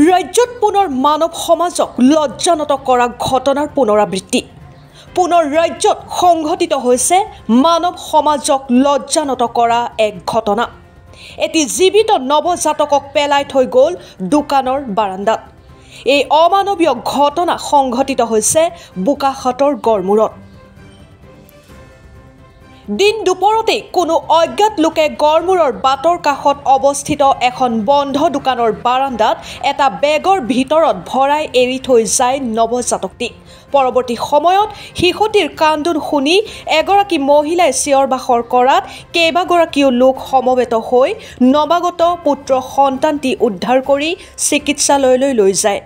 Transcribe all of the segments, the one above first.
ৰাজ্যত পুনৰ মানৱ সমাজক লজ্জানত কৰা ঘটনাৰ পুনৰাবৃত্তি। পুনৰ ৰাজ্যত সংঘটিত হৈছে মানৱ সমাজক লজ্জানত কৰা এক ঘটনা। এটি জীৱিত নৱজাতকক পেলাই থৈ গ'ল দোকানৰ বাৰান্দাত। এই অমানৱীয় ঘটনা সংঘটিত হৈছে বোকাখাতৰ গড়মূৰত। দিন দুপৰতে কোনো অজ্ঞাত লোকে গড়মূৰৰ বাটৰ কাষত অৱস্থিত এখন বন্ধ দোকানৰ বাৰান্দাত এটা বেগৰ ভিতৰত ভৰাই এৰি থৈ যায় নৱজাতকটি। পৰৱৰ্তী সময়ত শিশুটিৰ কান্দোন শুনি এগৰাকী মহিলাই চিঞৰ বাখৰ কৰাত কেইবাগৰাকীও লোক সমবেত হৈ নৱাগত পুত্ৰ সন্তানটি উদ্ধাৰ কৰি চিকিৎসালয়লৈ লৈ যায়।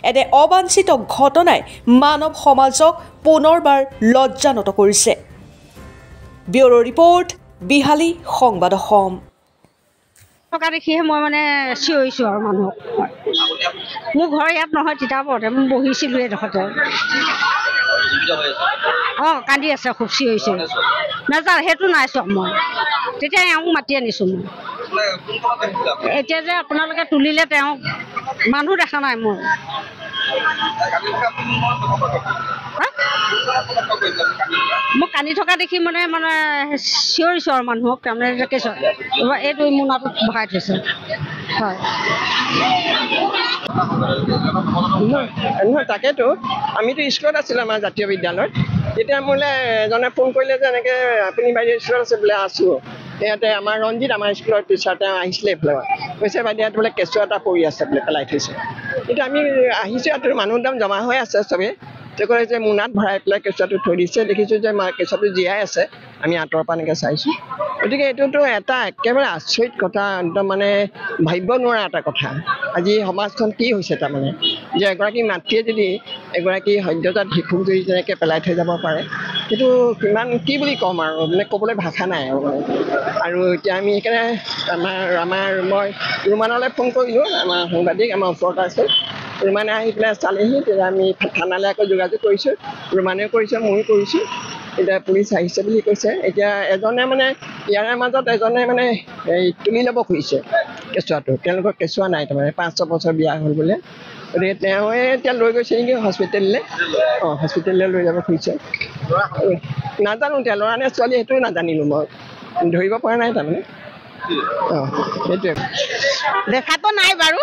এনে অবাঞ্ছিত ঘটনাই মানৱ সমাজক পুনৰবাৰ লজ্জানত কৰিছে। ব্যুৰো ৰিপৰ্ট, বিহালী সংবাদ অসম। থকা দেখিহে মই মানে চিঞৰিছোঁ আৰু মানুহক। মোৰ ঘৰ ইয়াত নহয়, তিতাবৰতে মই বহিছিলোঁ এইডোখৰতে। কান্দি আছে, খুব চিঞৰিছে। নাযাওঁ, সেইটো নাই চোৱা মই। তেতিয়া এওঁক মাতি আনিছোঁ মই। এতিয়া যে আপোনালোকে তুলিলে তেওঁক, মানুহ দেখা নাই মই। মোক কান্দি থকা দেখি মানে চিঞৰিছোঁ আৰু মানুহক। তাৰমানে এইটো মোনাটোত ভৰাই থৈছে। হয়, নহয় তাকেতো আমিতো স্কুলত আছিলোঁ, আমাৰ জাতীয় বিদ্যালয়ত। তেতিয়া মোলৈ এজনে ফোন কৰিলে যে এনেকৈ আপুনি বাইদেউ স্কুলত আছে বোলে। আছোঁ ইয়াতে। আমাৰ ৰঞ্জিত, আমাৰ স্কুলৰ টিচাৰ, তেওঁ আহিছিলে এইফালে। কৈছে বাইদেউ ইয়াত বোলে কেঁচুৱা এটা পৰি আছে বোলে, পেলাই থৈছে। এতিয়া আমি আহিছোঁ, ইয়াত মানুহ একদম জমা হৈ আছে চবেই। তেওঁ কয় যে মোনাত ভৰাই পেলাই কেঁচুৱাটো থৈ দিছে। দেখিছোঁ যে কেঁচুৱাটো জীয়াই আছে। আমি আঁতৰৰ পৰা এনেকৈ চাইছোঁ। গতিকে এইটোতো এটা একেবাৰে আচৰিত কথা, একদম মানে ভাবিব নোৱাৰা এটা কথা। আজি সমাজখন কি হৈছে তাৰমানে, যে এগৰাকী মাতৃয়ে যদি এগৰাকী সদ্যজাত শিশুক যদি তেনেকৈ পেলাই থৈ যাব পাৰে, সেইটো কিমান কি বুলি ক'ম আৰু, মানে ক'বলৈ ভাষা নাই আৰু এতিয়া আমি সেইকাৰণে মই ৰুমানলৈ ফোন কৰিলোঁ, আমাৰ সাংবাদিক আমাৰ ওচৰত আছে। ৰুমানে আহি পেলাই চালেহি। তেতিয়া আমি থানালৈ আকৌ যোগাযোগ কৰিছোঁ, ৰুমানেও কৰিছে, ময়ো কৰিছোঁ। এতিয়া পুলিচ আহিছে বুলি কৈছে। এতিয়া এজনে মানে ইয়াৰে মাজত এজনে মানে তুলি ল'ব খুজিছে কেঁচুৱাটো। তেওঁলোকৰ কেঁচুৱা নাই, তাৰমানে 5-6 বছৰ বিয়া হ'ল বোলে। গতিকে তেওঁৱে এতিয়া লৈ গৈছে নেকি হস্পিটেললৈ। হস্পিটেললৈ লৈ যাব খুজিছে। নাজানো এতিয়া ল'ৰা নে ছোৱালী, সেইটোও নাজানিলোঁ মই, ধৰিব পৰা নাই তাৰমানে। সেইটোৱে দেখাতো নাই বাৰু।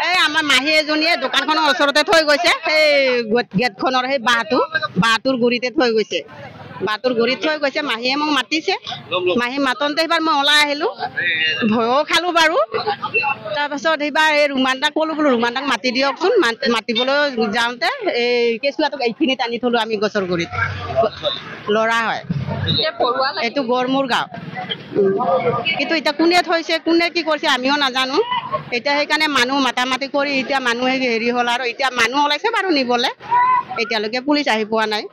এই আমাৰ মাহী এজনীয়ে দোকানখনৰ ওচৰতে থৈ গৈছে, সেই গেটখনৰ সেই বাঁহটোৰ গুৰিতে থৈ গৈছে। বাঁহটোৰ গুৰিত থৈ গৈছে। মাহীয়ে মোক মাতিছে। মাহী মাতন্তে সেইবাৰ মই ওলাই আহিলোঁ, ভয়ো খালোঁ বাৰু। তাৰপাছত সেইবাৰ এই ৰুমানদাক ক'লোঁ, বোলো ৰুমানদাক মাতি দিয়কচোন। মাতিবলৈ যাওঁতে এই কেঁচুৱাটোক এইখিনিত আনি থলোঁ আমি গছৰ গুৰিত। ল'ৰা হয়, এইটো গড়মূৰ গাঁও। কিন্তু এতিয়া কোনে থৈছে, কোনে কি কৰিছে আমিও নাজানো। এতিয়া সেইকাৰণে মানুহ মাতামাতি কৰি এতিয়া মানুহে হেৰি হ'ল আৰু এতিয়া মানুহ ওলাইছে বাৰু নিবলৈ। এতিয়ালৈকে পুলিচ আহি পোৱা নাই।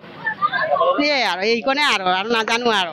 সেয়াই আৰু এইকণে আৰু নাজানো আৰু।